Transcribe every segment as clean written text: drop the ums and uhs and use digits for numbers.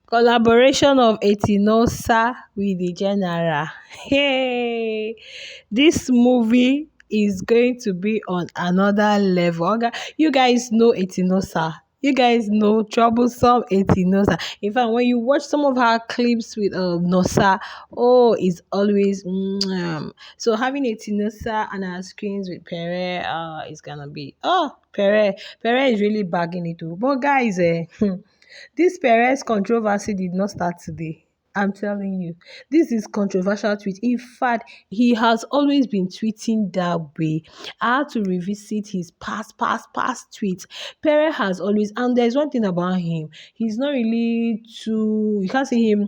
Collaboration of Etinosa with the general. Hey, this movie is going to be on another level. You guys know Etinosa. You guys know troublesome Etinosa. In fact, when you watch some of her clips with Nosa, oh, it's always so having Etinosa on our screens with Pere, is gonna be Pere is really bagging it too. But guys, this Perez controversy did not start today. I'm telling you, this is controversial tweet. In fact, he has always been tweeting that way. I had to revisit his past tweets. Perez has always, and there's one thing about him. He's not really too. You can't see him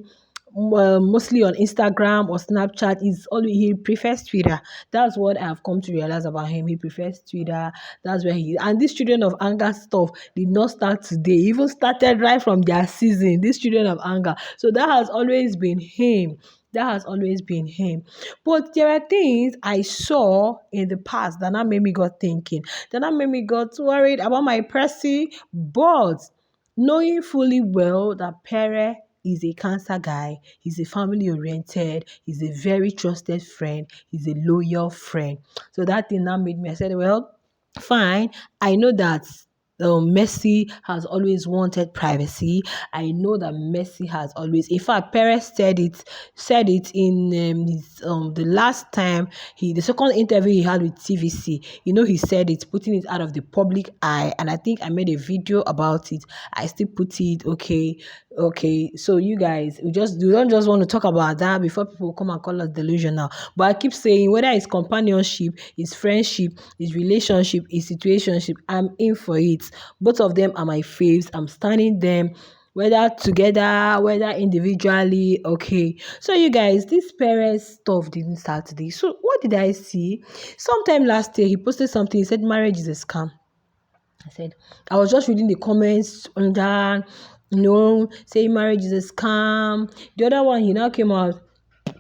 mostly on Instagram or Snapchat. He prefers Twitter. That's what I've come to realize about him. He prefers Twitter. That's where he is. And this children of anger stuff did not start today. It even started right from their season. This children of anger. So that has always been him. That has always been him. But there are things I saw in the past that now made me got thinking. That now made me got worried about my Percy. But knowing fully well that Pere is a cancer guy, he's a family oriented, he's a very trusted friend, he's a loyal friend. So that thing now made me, I said, well, fine. I know that Messi has always wanted privacy. I know that Messi has always, in fact, Perez said it in the last time the second interview he had with TVC. He said it, putting it out of the public eye, and I think I made a video about it. I still put it. Okay. So you guys, we don't just want to talk about that before people come and call us delusional. But I keep saying whether it's companionship, it's friendship, it's relationship, it's situationship, I'm in for it. Both of them are my faves. I'm standing them, whether together, whether individually. Okay. So you guys, this parents stuff didn't start today. So what did I see? Sometime last year, he posted something. He said marriage is a scam. I was just reading the comments on that, saying marriage is a scam. The other one, he now came out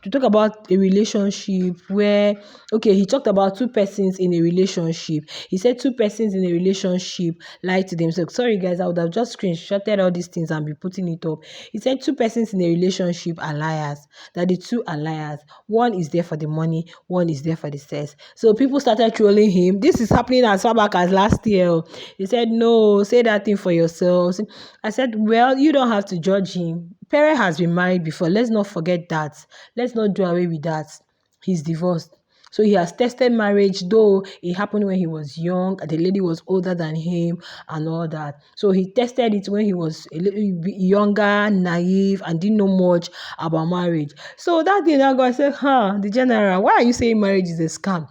to talk about a relationship where, okay, he talked about two persons in a relationship. He said two persons in a relationship lied to themselves. Sorry, guys, I would have just screenshotted all these things and be putting it up. He said two persons in a relationship are liars, that the two are liars. One is there for the money, one is there for the sex. So people started trolling him. This is happening as far back as last year. He said, no, say that thing for yourselves. I said, well, you don't have to judge him. Pere has been married before. Let's not forget that. Let's not do away with that. He's divorced. So he has tested marriage, though it happened when he was young. The lady was older than him and all that. So he tested it when he was a little bit younger, naive, and didn't know much about marriage. So that day, that guy said, the general, why are you saying marriage is a scam?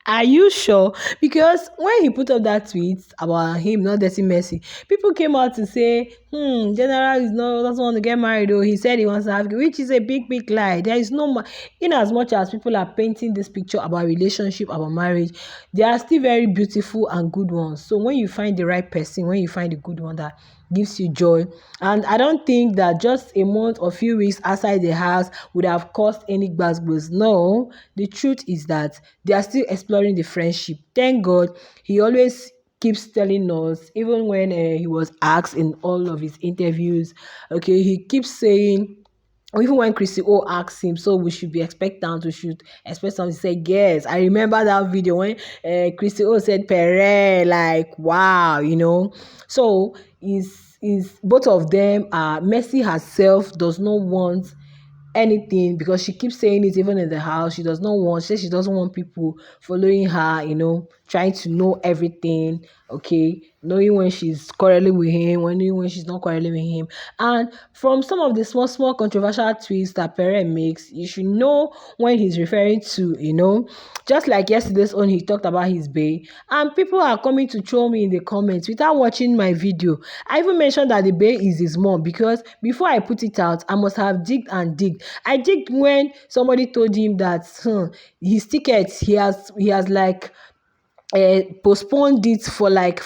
Are you sure? Because when he put up that tweet about him not dating Messi, people came out to say, General doesn't want to get married, though. He said he wants to have, which is a big lie. There is no, in as much as people are painting this picture about relationship, about marriage, they are still very beautiful and good ones. So when you find the right person, when you find a good one that gives you joy. And I don't think that just a month or few weeks outside the house would have caused any gbasgbos. No, the truth is that they are still exploring the friendship. Thank God, he always keeps telling us, even when he was asked in all of his interviews, okay, he keeps saying, or even when Chrissy O asked him, so we should be expectant, we should expect something. He said, yes. I remember that video when Chrissy O said, Pere, like, wow, So, is both of them, Messi herself does not want anything because she keeps saying it even in the house. She does not want, she says she doesn't want people following her, trying to know everything, okay, knowing when she's quarreling with him, knowing when she's not quarreling with him. And from some of the small controversial tweets that Pere makes, you should know when he's referring to, just like yesterday's own, he talked about his bae, and people are coming to troll me in the comments without watching my video. I even mentioned that the bae is his mom because before I put it out, I must have digged. I digged when somebody told him that his tickets, he has like postponed it for like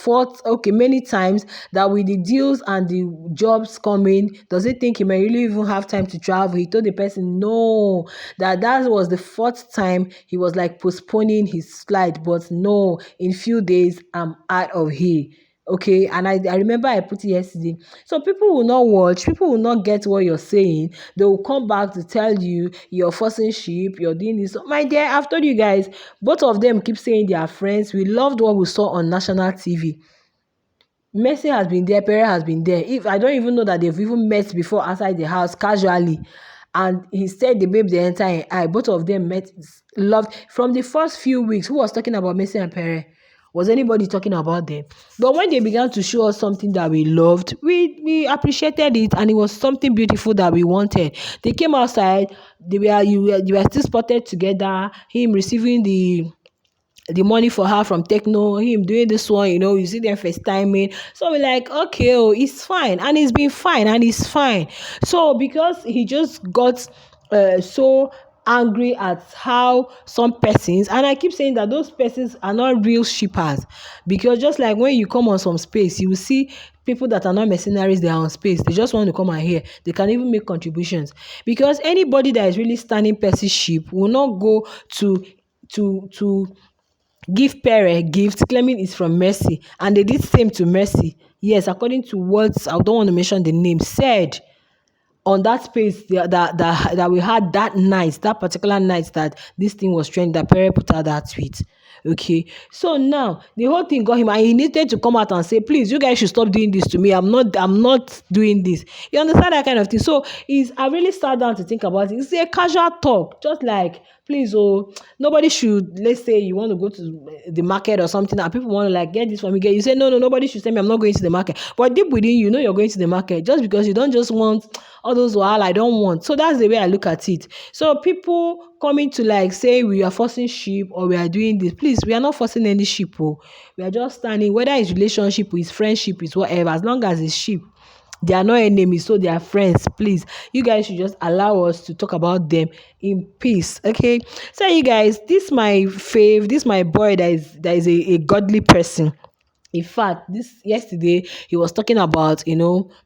many times, that with the deals and the jobs coming, does he think he may really even have time to travel? He told the person no, that was the fourth time he was like postponing his flight, but no, in few days I'm out of here. Okay, and I remember I put it yesterday. So people will not watch, people will not get what you're saying. They will come back to tell you you're forcing sheep, you're doing this. My dear, I've told you guys, both of them keep saying they are friends. We loved what we saw on national TV. Mercy has been there, Perry has been there. If I don't even know that they've even met before outside the house casually. And he said the babe they enter in eye. Both of them met, loved from the first few weeks. Who was talking about Mercy and Perry? Was anybody talking about them? But when they began to show us something that we loved, we appreciated it, and it was something beautiful that we wanted. They came outside. You were still spotted together. Him receiving the money for her from Techno, him doing this one, you see them FaceTiming. So we're like, okay, oh, it's fine. And it's been fine, and it's fine. So because he just got so angry at how some persons, and I keep saying that those persons are not real shippers, because just like when you come on some space, you will see people that are not mercenaries, they are on space, they just want to come and hear, they can even make contributions, because anybody that is really standing Percy's ship will not go to give Pere gift claiming it's from Mercy, and they did same to Mercy. Yes, according to what I don't want to mention the name said on that space that we had that night, that particular night that this thing was trending, that Pere put out that tweet. Okay, so now the whole thing got him, and he needed to come out and say, please, you guys should stop doing this to me. I'm not doing this. You understand that kind of thing? So is I really sat down to think about it. It's a casual talk, just like, please, oh, nobody should, let's say you want to go to the market or something, and people want to like get this from me, get, you say, no, nobody should tell me I'm not going to the market. But deep within you know you're going to the market, just because you don't just want all those while I don't want. So that's the way I look at it. So people coming to like say we are forcing sheep or we are doing this, please, we are not forcing any sheep. Oh, we are just standing, whether it's relationship, it's friendship, it's whatever, as long as it's sheep, they are not enemies, so they are friends. Please, you guys should just allow us to talk about them in peace. Okay, so you guys, this my fave, this my boy that is a godly person. In fact, this yesterday he was talking about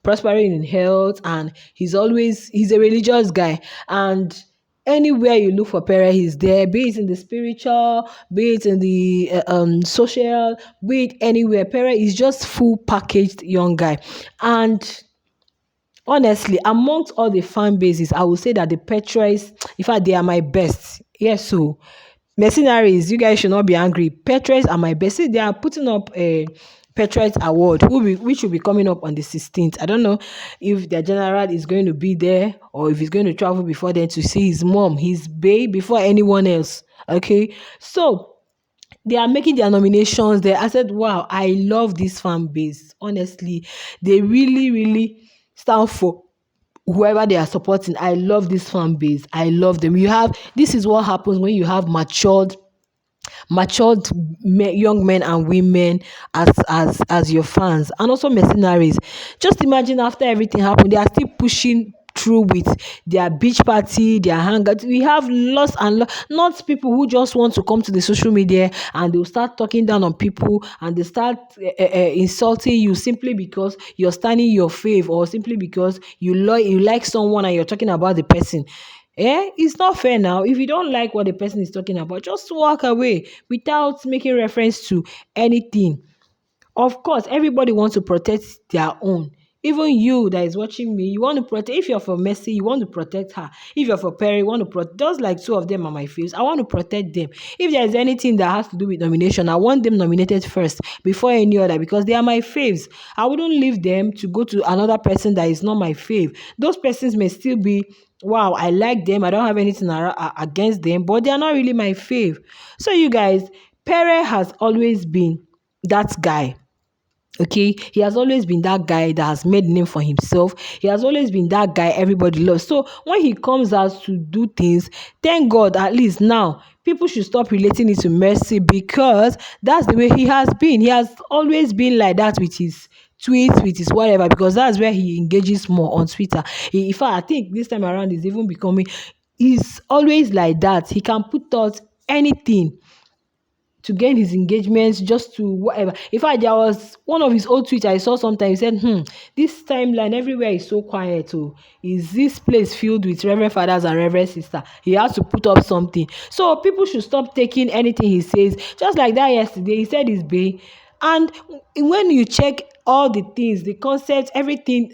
prospering in health, and he's a religious guy, and anywhere you look for Pere, he's there, be it in the spiritual, be it in the social, be it anywhere. Pere is just full packaged young guy. And honestly, amongst all the fan bases, I would say that the Petres, in fact, they are my best. Yes, so mercenaries, you guys should not be angry. Petres are my best. See, they are putting up a Petres award, which will be coming up on the 16th. I don't know if their general is going to be there, or if he's going to travel before then to see his mom, his babe, before anyone else. Okay, so they are making their nominations there. I said, wow, I love this fan base. Honestly, they really, really stand for whoever they are supporting. I love this fan base. I love them. This is what happens when you have matured young men and women as your fans, and also mercenaries. Just imagine, after everything happened, they are still pushing through with their beach party, their hangout. We have lots and lots, not people who just want to come to the social media and they'll start talking down on people, and they start insulting you simply because you're standing your fave, or simply because you like someone and you're talking about the person. It's not fair now. If you don't like what the person is talking about, just walk away without making reference to anything. Of course, everybody wants to protect their own. Even you that is watching me, you want to protect. If you're for Messi, you want to protect her. If you're for Perry, you want to protect. Just like two of them are my faves, I want to protect them. If there is anything that has to do with nomination, I want them nominated first before any other, because they are my faves. I wouldn't leave them to go to another person that is not my fave. Those persons may still be, wow, I like them, I don't have anything against them, but they are not really my fave. So you guys, Perry has always been that guy. Okay, he has always been that guy that has made name for himself. He has always been that guy everybody loves. So when he comes out to do things, thank God, at least now people should stop relating it to Mercy, because that's the way he has been. He has always been like that with his tweets, with his whatever, because that's where he engages more on Twitter. In fact, I think this time around is even becoming, he's always like that. He can put out anything to gain his engagements, just to whatever. In fact, there was one of his old tweets I saw sometime. He said, this timeline everywhere is so quiet. Oh, is this place filled with Reverend Fathers and Reverend Sister? He has to put up something. So people should stop taking anything he says. Just like that yesterday, he said his bae. And when you check all the things, the concept, everything,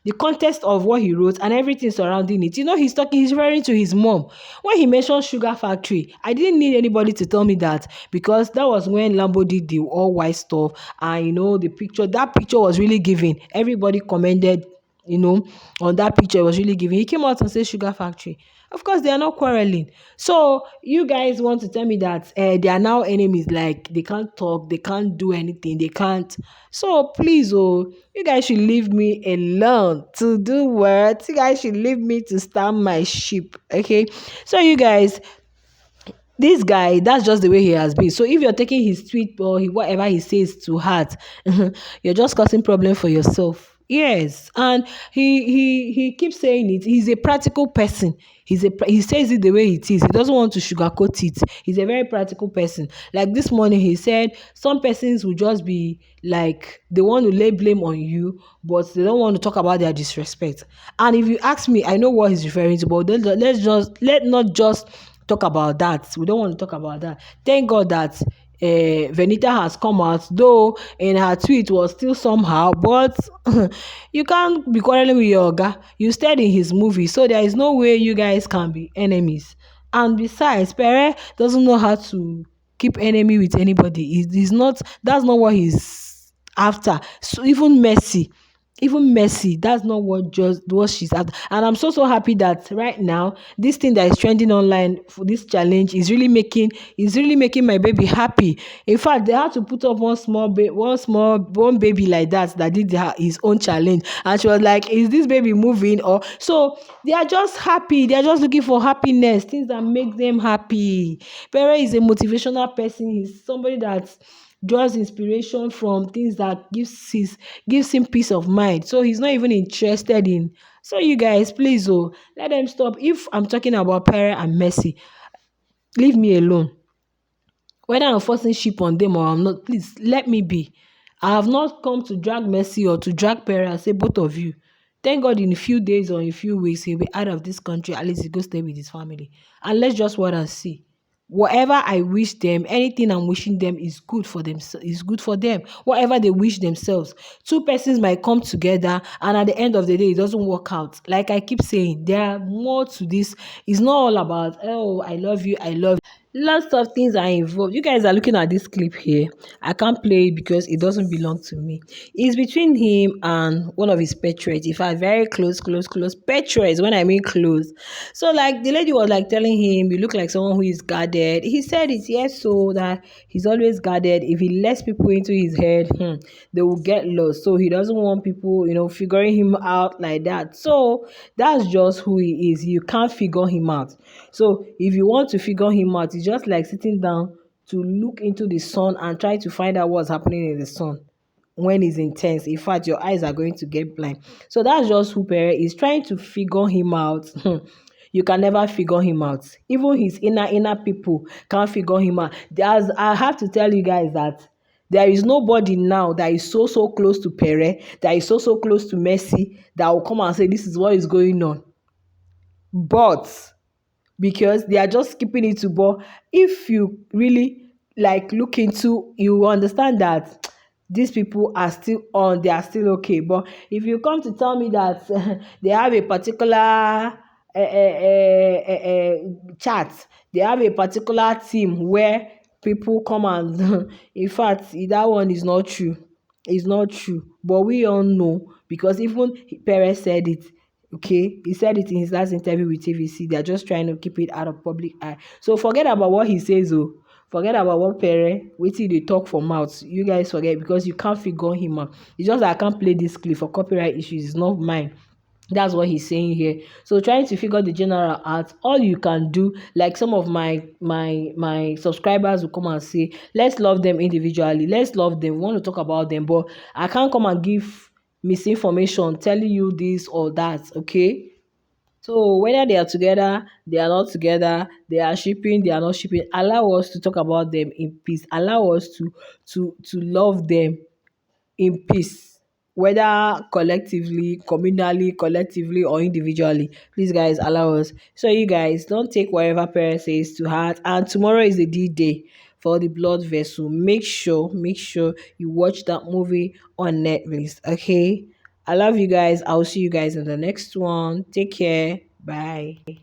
the context of what he wrote and everything surrounding it, he's referring to his mom. When he mentioned Sugar Factory, I didn't need anybody to tell me that, because that was when Lambo did the all white stuff, and that picture was really giving. Everybody commended, you know, on that picture. It was really giving. He came out and said Sugar Factory. Of course, they are not quarreling. So you guys want to tell me that they are now enemies? Like they can't talk, they can't do anything, they can't. So please, oh, you guys should leave me alone to do what? You guys should leave me to stand my sheep. Okay. So you guys, this guy, that's just the way he has been. So if you're taking his tweet or whatever he says to heart, you're just causing problem for yourself. Yes, and he keeps saying it. He's a practical person. He says it the way it is. He doesn't want to sugarcoat it. He's a very practical person. Like this morning, he said some persons will just be like they want to lay blame on you, but they don't want to talk about their disrespect. And if you ask me, I know what he's referring to, but let not just talk about that. We don't want to talk about that. Thank God that Venita has come out, though in her tweet was still somehow, but you can't be quarreling with your guy. You stayed in his movie, so there is no way you guys can be enemies. And besides, Pere doesn't know how to keep enemy with anybody. He's not. That's not what he's after. So even Mercy, that's not what she's at. And I'm so happy that right now this thing that is trending online for this challenge is really making my baby happy. In fact, they had to put up one baby like that did his own challenge, and she was like, "Is this baby moving?" Or so they are just happy. They are just looking for happiness, things that make them happy. Pere is a motivational person. He's somebody that draws inspiration from things that gives him peace of mind. So he's not even interested in. So you guys, please, oh, let them stop. If I'm talking about Perry and Messi, leave me alone. Whether I'm forcing ship on them or I'm not, please let me be. I have not come to drag Messi or to drag Perry and say both of you. Thank God in a few days or in a few weeks he'll be out of this country. At least he go stay with his family. And let's just wait and see. Whatever I wish them, anything I'm wishing them is good for them. Is good for them. Whatever they wish themselves. Two persons might come together, and at the end of the day, it doesn't work out. Like I keep saying, there are more to this. It's not all about, oh, I love you, I love you. Lots of things are involved. You guys are looking at this clip here. I can't play it because it doesn't belong to me. It's between him and one of his patrons. In fact, very close patrons. When I mean close, so like the lady was like telling him, "You look like someone who is guarded." He said it, yes, so that he's always guarded. If he lets people into his head, they will get lost. So he doesn't want people, figuring him out like that. So that's just who he is. You can't figure him out. So if you want to figure him out, it's just like sitting down to look into the sun and try to find out what's happening in the sun when it's intense. In fact, your eyes are going to get blind. So that's just who Pere is. Trying to figure him out. You can never figure him out. Even his inner people can't figure him out. I have to tell you guys that there is nobody now that is so close to Pere, that is so close to Messi, that will come and say this is what is going on. But because they are just keeping it to ball. If you really like look into, you understand that these people are still on, they are still okay. But if you come to tell me that they have a particular chat, they have a particular team where people come and in fact that one is not true. It's not true. But we all know, because even Perez said it. Okay, he said it in his last interview with TVC. They're just trying to keep it out of public eye. So forget about what he says, oh. Forget about what Pere, wait till they talk for mouth. You guys forget, because you can't figure him out. It's just that I can't play this clip for copyright issues. It's not mine. That's what he's saying here. So trying to figure the general out, all you can do, like some of my subscribers will come and say, let's love them individually. Let's love them. We want to talk about them, but I can't come and give misinformation telling you this or that. Okay. So whether they are together, they are not together, they are shipping, they are not shipping, allow us to talk about them in peace. Allow us to love them in peace, whether collectively, or individually. Please, guys, allow us. So you guys don't take whatever parent says to heart. And tomorrow is the D day for the blood vessel. Make sure you watch that movie on Netflix. Okay. I love you guys. I'll see you guys in the next one. Take care. Bye.